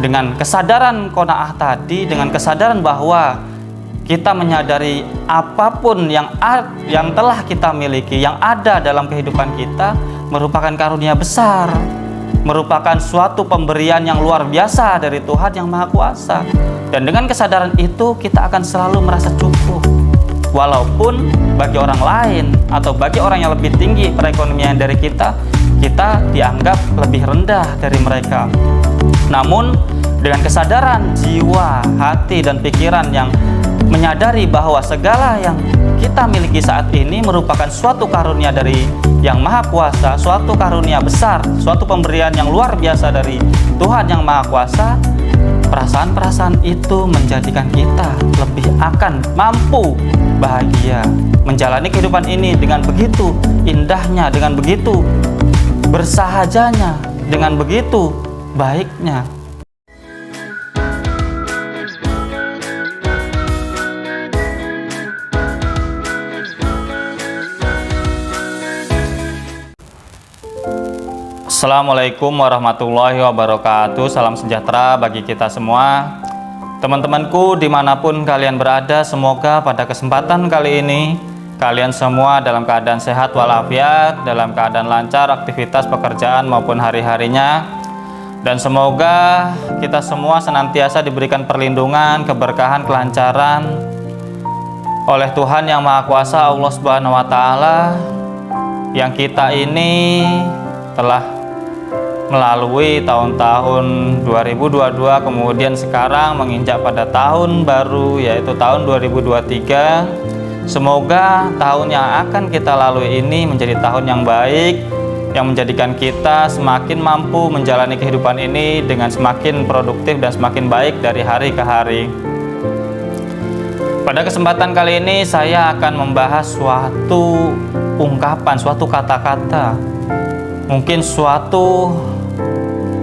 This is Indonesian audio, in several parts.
Dengan kesadaran qanaah tadi, dengan kesadaran bahwa kita menyadari apapun yang telah kita miliki, yang ada dalam kehidupan kita merupakan karunia besar, merupakan suatu pemberian yang luar biasa dari Tuhan yang Maha Kuasa. Dan dengan kesadaran itu kita akan selalu merasa cukup, walaupun bagi orang lain atau bagi orang yang lebih tinggi perekonomian dari kita dianggap lebih rendah dari mereka. Namun dengan kesadaran jiwa, hati, dan pikiran yang menyadari bahwa segala yang kita miliki saat ini merupakan suatu karunia dari Yang Maha Kuasa, suatu karunia besar, suatu pemberian yang luar biasa dari Tuhan yang Maha Kuasa, perasaan-perasaan itu menjadikan kita lebih akan mampu bahagia menjalani kehidupan ini dengan begitu indahnya, dengan begitu bersahajanya, dengan begitu baiknya. Assalamualaikum warahmatullahi wabarakatuh. Salam sejahtera bagi kita semua. Teman-temanku dimanapun kalian berada, semoga pada kesempatan kali ini kalian semua dalam keadaan sehat walafiat, dalam keadaan lancar aktivitas pekerjaan maupun hari-harinya. Dan semoga kita semua senantiasa diberikan perlindungan, keberkahan, kelancaran oleh Tuhan yang Maha Kuasa, Allah Subhanahu wa Ta'ala, yang kita ini telah melalui tahun-tahun 2022, kemudian sekarang menginjak pada tahun baru yaitu tahun 2023. Semoga tahun yang akan kita lalui ini menjadi tahun yang baik, yang menjadikan kita semakin mampu menjalani kehidupan ini dengan semakin produktif dan semakin baik dari hari ke hari. Pada kesempatan kali ini saya akan membahas suatu ungkapan, suatu kata-kata, mungkin suatu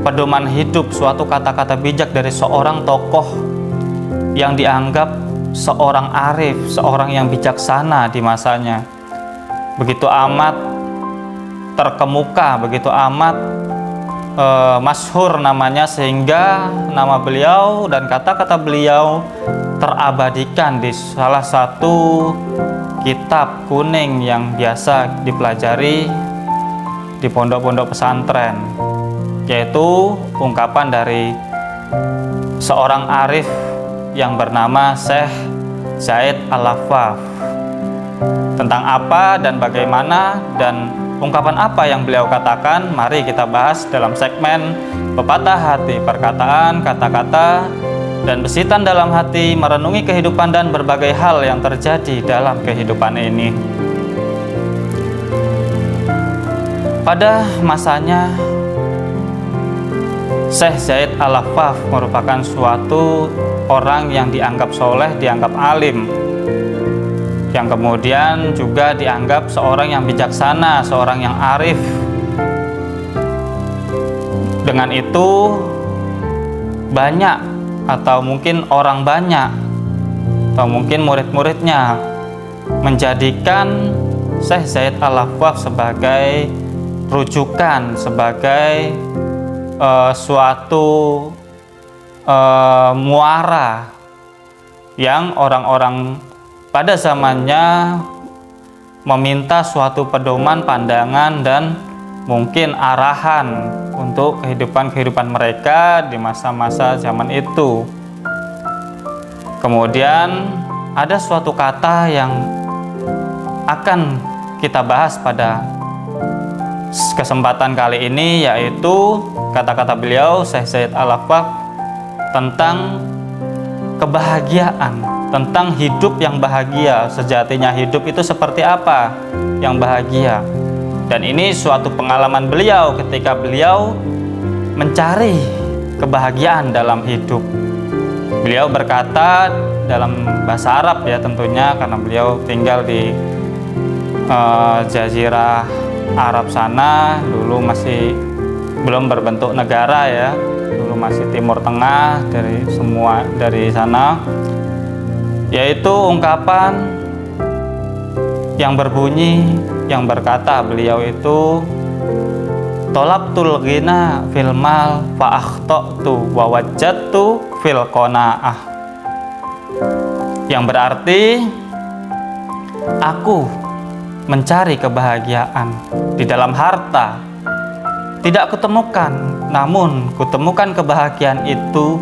pedoman hidup, suatu kata-kata bijak dari seorang tokoh yang dianggap seorang arif, seorang yang bijaksana di masanya. Begitu amat terkemuka, begitu amat masyhur namanya, sehingga nama beliau dan kata-kata beliau terabadikan di salah satu kitab kuning yang biasa dipelajari di pondok-pondok pesantren, yaitu ungkapan dari seorang arif yang bernama Syekh Zaid Al-Affaf. Tentang apa dan bagaimana dan ungkapan apa yang beliau katakan, mari kita bahas dalam segmen Pepatah Hati, perkataan, kata-kata, dan bisitan dalam hati, merenungi kehidupan dan berbagai hal yang terjadi dalam kehidupan ini. Pada masanya, Syekh Zaid Al-Affaf merupakan suatu orang yang dianggap soleh, dianggap alim, yang kemudian juga dianggap seorang yang bijaksana, seorang yang arif. Dengan itu banyak, atau mungkin orang banyak, atau mungkin murid-muridnya menjadikan Syekh Zaid Al-Affaf sebagai rujukan, sebagai suatu muara yang orang-orang pada zamannya meminta suatu pedoman, pandangan, dan mungkin arahan untuk kehidupan mereka di masa-masa zaman itu. Kemudian ada suatu kata yang akan kita bahas pada kesempatan kali ini, yaitu kata-kata beliau Syekh Zaid Al-Affaf tentang kebahagiaan, tentang hidup yang bahagia. Sejatinya hidup itu seperti apa yang bahagia. Dan ini suatu pengalaman beliau ketika beliau mencari kebahagiaan dalam hidup. Beliau berkata dalam bahasa Arab ya tentunya, karena beliau tinggal di Jazirah Arab sana, dulu masih belum berbentuk negara ya, dulu masih Timur Tengah dari sana, yaitu ungkapan yang berbunyi, yang berkata beliau itu, Tolabtul ghina fil mal fa akhtatu wa wajadtu fil qanaah. Yang berarti aku mencari kebahagiaan di dalam harta, tidak kutemukan, namun kutemukan kebahagiaan itu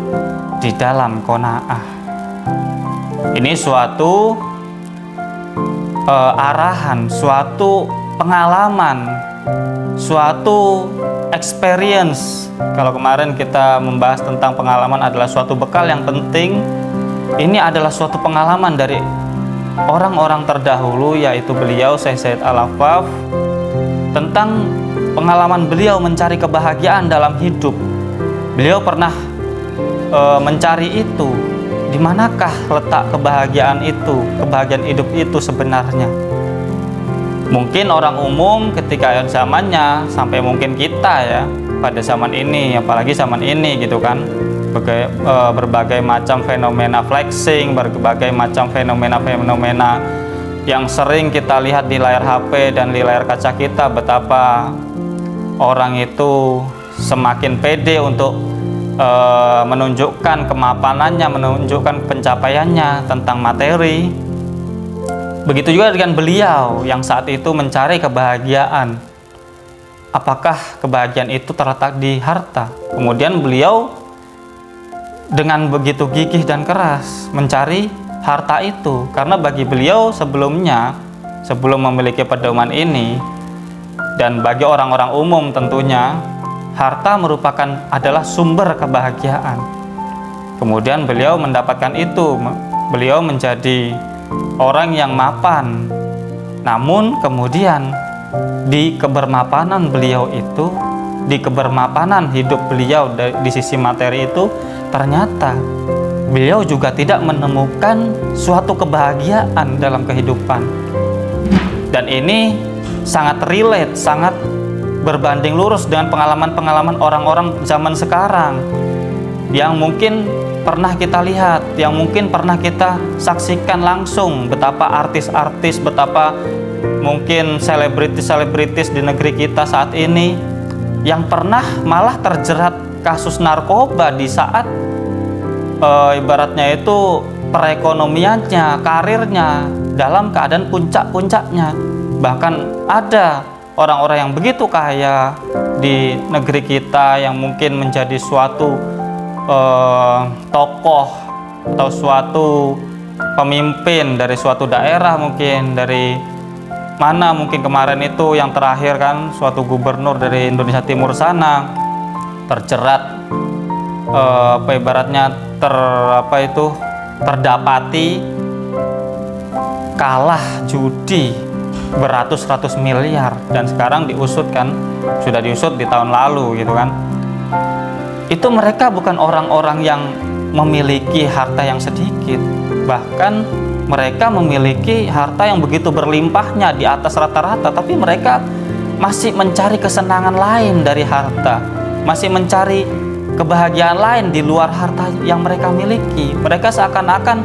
di dalam qanaah. Ini suatu arahan, suatu pengalaman, suatu experience. Kalau kemarin kita membahas tentang pengalaman adalah suatu bekal yang penting, ini adalah suatu pengalaman dari orang-orang terdahulu, yaitu beliau Syekh Said Al-Affaf, tentang pengalaman beliau mencari kebahagiaan dalam hidup. Beliau pernah mencari itu. Di manakah letak kebahagiaan itu, kebahagiaan hidup itu sebenarnya? Mungkin orang umum ketika zamannya, sampai mungkin kita ya pada zaman ini, apalagi zaman ini gitu kan, berbagai macam fenomena flexing, berbagai macam fenomena-fenomena yang sering kita lihat di layar HP dan di layar kaca kita, betapa orang itu semakin pede untuk menunjukkan kemapanannya, menunjukkan pencapaiannya tentang materi. Begitu juga dengan beliau yang saat itu mencari kebahagiaan. Apakah kebahagiaan itu terletak di harta? Kemudian beliau dengan begitu gigih dan keras mencari harta itu, karena bagi beliau sebelumnya, sebelum memiliki pedoman ini, dan bagi orang-orang umum tentunya, harta merupakan adalah sumber kebahagiaan. Kemudian beliau mendapatkan itu, beliau menjadi orang yang mapan. Namun kemudian di kebermapanan beliau itu, di kebermapanan hidup beliau di sisi materi itu, ternyata beliau juga tidak menemukan suatu kebahagiaan dalam kehidupan. Dan ini sangat relate, sangat berbanding lurus dengan pengalaman-pengalaman orang-orang zaman sekarang yang mungkin pernah kita lihat, yang mungkin pernah kita saksikan langsung, betapa artis-artis, betapa mungkin selebritis-selebritis di negeri kita saat ini yang pernah malah terjerat kasus narkoba di saat ibaratnya itu perekonomiannya, karirnya dalam keadaan puncak-puncaknya. Bahkan ada orang-orang yang begitu kaya di negeri kita yang mungkin menjadi suatu tokoh atau suatu pemimpin dari suatu daerah, mungkin dari mana, mungkin kemarin itu yang terakhir kan suatu gubernur dari Indonesia Timur sana terjerat ibaratnya terdapati kalah judi beratus-ratus miliar, dan sekarang diusut kan, sudah diusut di tahun lalu gitu kan. Itu mereka bukan orang-orang yang memiliki harta yang sedikit, bahkan mereka memiliki harta yang begitu berlimpahnya di atas rata-rata, tapi mereka masih mencari kesenangan lain dari harta, masih mencari kebahagiaan lain di luar harta yang mereka miliki. Mereka seakan-akan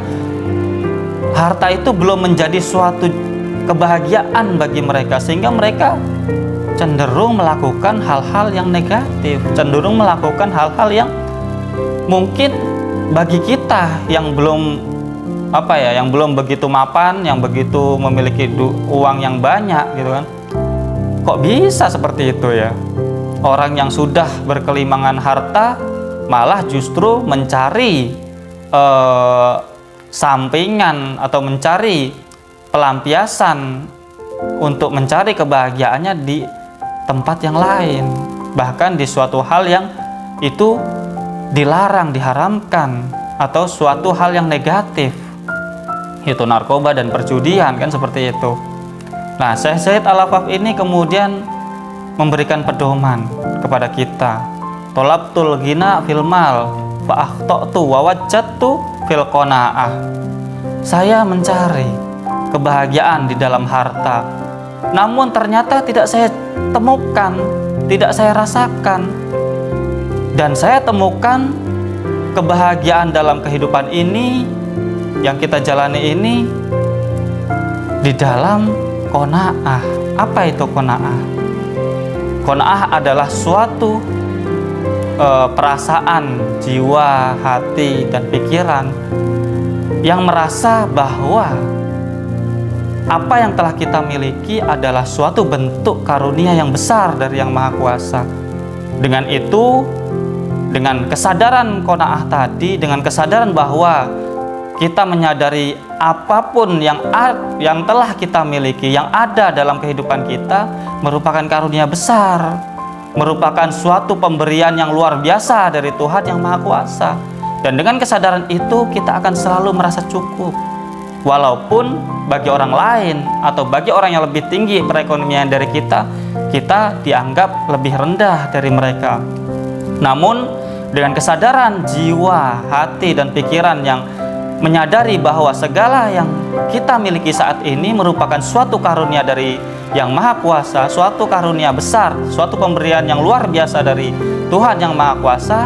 harta itu belum menjadi suatu kebahagiaan bagi mereka, sehingga mereka cenderung melakukan hal-hal yang negatif, cenderung melakukan hal-hal yang mungkin bagi kita yang belum yang belum begitu mapan, yang begitu memiliki uang yang banyak gitu kan, kok bisa seperti itu ya? Orang yang sudah berkelimangan harta malah justru mencari sampingan atau mencari pelampiasan untuk mencari kebahagiaannya di tempat yang lain, bahkan di suatu hal yang itu dilarang, diharamkan, atau suatu hal yang negatif, itu narkoba dan perjudian kan, seperti itu. Nah, Syekh Said Al-Affaf ini kemudian memberikan pedoman kepada kita. Tolabtul ghina fil mal fa akhtatu wa wajadtu fil qanaah. Saya mencari kebahagiaan di dalam harta, namun ternyata tidak saya temukan, tidak saya rasakan. Dan saya temukan kebahagiaan dalam kehidupan ini yang kita jalani ini di dalam qanaah. Apa itu qanaah? Qanaah adalah suatu perasaan jiwa, hati, dan pikiran yang merasa bahwa apa yang telah kita miliki adalah suatu bentuk karunia yang besar dari Yang Maha Kuasa. Dengan itu, dengan kesadaran qanaah tadi, dengan kesadaran bahwa kita menyadari apapun yang telah kita miliki, yang ada dalam kehidupan kita merupakan karunia besar, merupakan suatu pemberian yang luar biasa dari Tuhan Yang Maha Kuasa. Dan dengan kesadaran itu kita akan selalu merasa cukup. Walaupun bagi orang lain atau bagi orang yang lebih tinggi perekonomian dari kita dianggap lebih rendah dari mereka. Namun dengan kesadaran jiwa, hati, dan pikiran yang menyadari bahwa segala yang kita miliki saat ini merupakan suatu karunia dari Yang Maha Kuasa, suatu karunia besar, suatu pemberian yang luar biasa dari Tuhan Yang Maha Kuasa,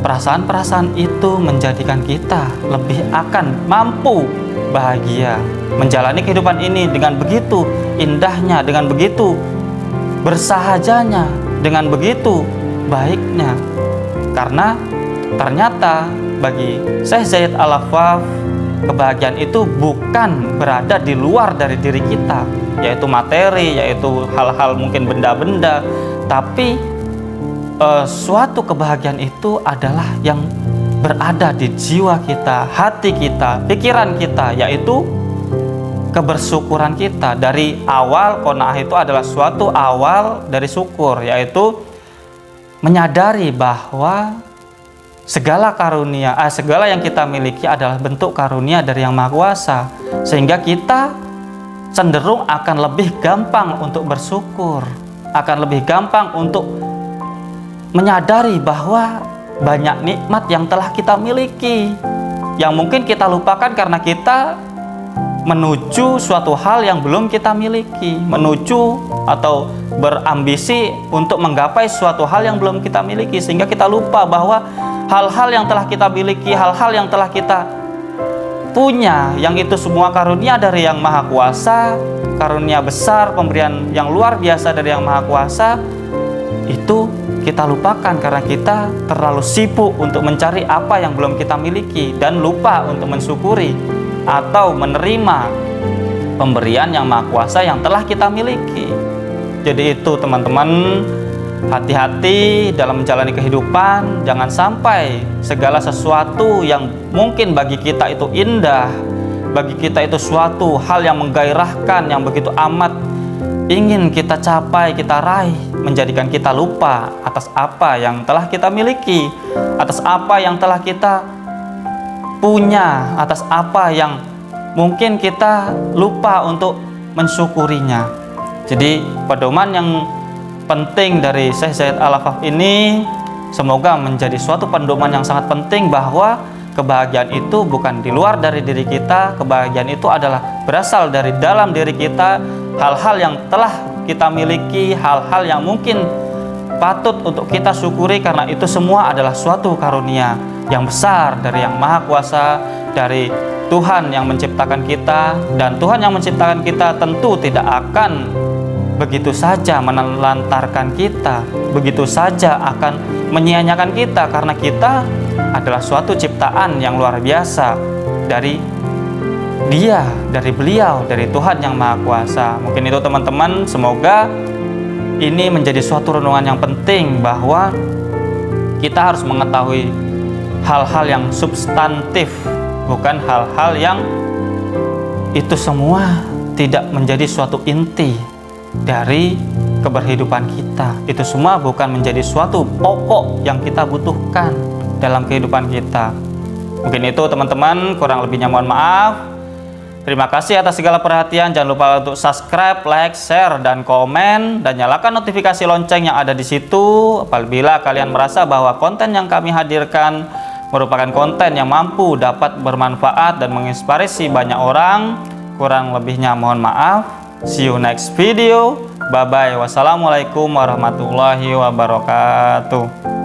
perasaan-perasaan itu menjadikan kita lebih akan mampu bahagia menjalani kehidupan ini dengan begitu indahnya, dengan begitu bersahajanya, dengan begitu baiknya. Karena ternyata bagi Syekh Zaid Al-Affaf, kebahagiaan itu bukan berada di luar dari diri kita, yaitu materi, yaitu hal-hal mungkin benda-benda, tapi suatu kebahagiaan itu adalah yang berada di jiwa kita, hati kita, pikiran kita, yaitu kebersyukuran kita. Dari awal qanaah itu adalah suatu awal dari syukur, yaitu menyadari bahwa segala karunia, segala yang kita miliki adalah bentuk karunia dari Yang Maha Kuasa, sehingga kita cenderung akan lebih gampang untuk bersyukur, akan lebih gampang untuk menyadari bahwa banyak nikmat yang telah kita miliki, yang mungkin kita lupakan karena kita menuju suatu hal yang belum kita miliki, menuju atau berambisi untuk menggapai suatu hal yang belum kita miliki, sehingga kita lupa bahwa hal-hal yang telah kita miliki, hal-hal yang telah kita punya, yang itu semua karunia dari Yang Maha Kuasa, karunia besar, pemberian yang luar biasa dari Yang Maha Kuasa, itu kita lupakan karena kita terlalu sibuk untuk mencari apa yang belum kita miliki dan lupa untuk mensyukuri atau menerima pemberian Yang Maha Kuasa yang telah kita miliki. Jadi itu teman-teman, hati-hati dalam menjalani kehidupan. Jangan sampai segala sesuatu yang mungkin bagi kita itu indah, bagi kita itu suatu hal yang menggairahkan, yang begitu amat ingin kita capai, kita raih, menjadikan kita lupa atas apa yang telah kita miliki, atas apa yang telah kita punya, atas apa yang mungkin kita lupa untuk mensyukurinya. Jadi pedoman yang penting dari Syekh Zaid Al-Affaf ini semoga menjadi suatu pedoman yang sangat penting, bahwa kebahagiaan itu bukan di luar dari diri kita, kebahagiaan itu adalah berasal dari dalam diri kita. Hal-hal yang telah kita miliki, hal-hal yang mungkin patut untuk kita syukuri, karena itu semua adalah suatu karunia yang besar dari Yang Maha Kuasa, dari Tuhan yang menciptakan kita. Dan Tuhan yang menciptakan kita tentu tidak akan begitu saja menelantarkan kita, begitu saja akan menyia-nyiakan kita, karena kita adalah suatu ciptaan yang luar biasa dari Dia, dari beliau, dari Tuhan Yang Maha Kuasa. Mungkin itu teman-teman, semoga ini menjadi suatu renungan yang penting, bahwa kita harus mengetahui hal-hal yang substantif, bukan hal-hal yang itu semua tidak menjadi suatu inti dari keberhidupan kita. Itu semua bukan menjadi suatu pokok yang kita butuhkan dalam kehidupan kita. Mungkin itu teman-teman, kurang lebihnya mohon maaf. Terima kasih atas segala perhatian. Jangan lupa untuk subscribe, like, share, dan komen, dan nyalakan notifikasi lonceng yang ada di situ apabila kalian merasa bahwa konten yang kami hadirkan merupakan konten yang mampu dapat bermanfaat dan menginspirasi banyak orang. Kurang lebihnya mohon maaf. See you next video. Bye bye. Wassalamualaikum warahmatullahi wabarakatuh.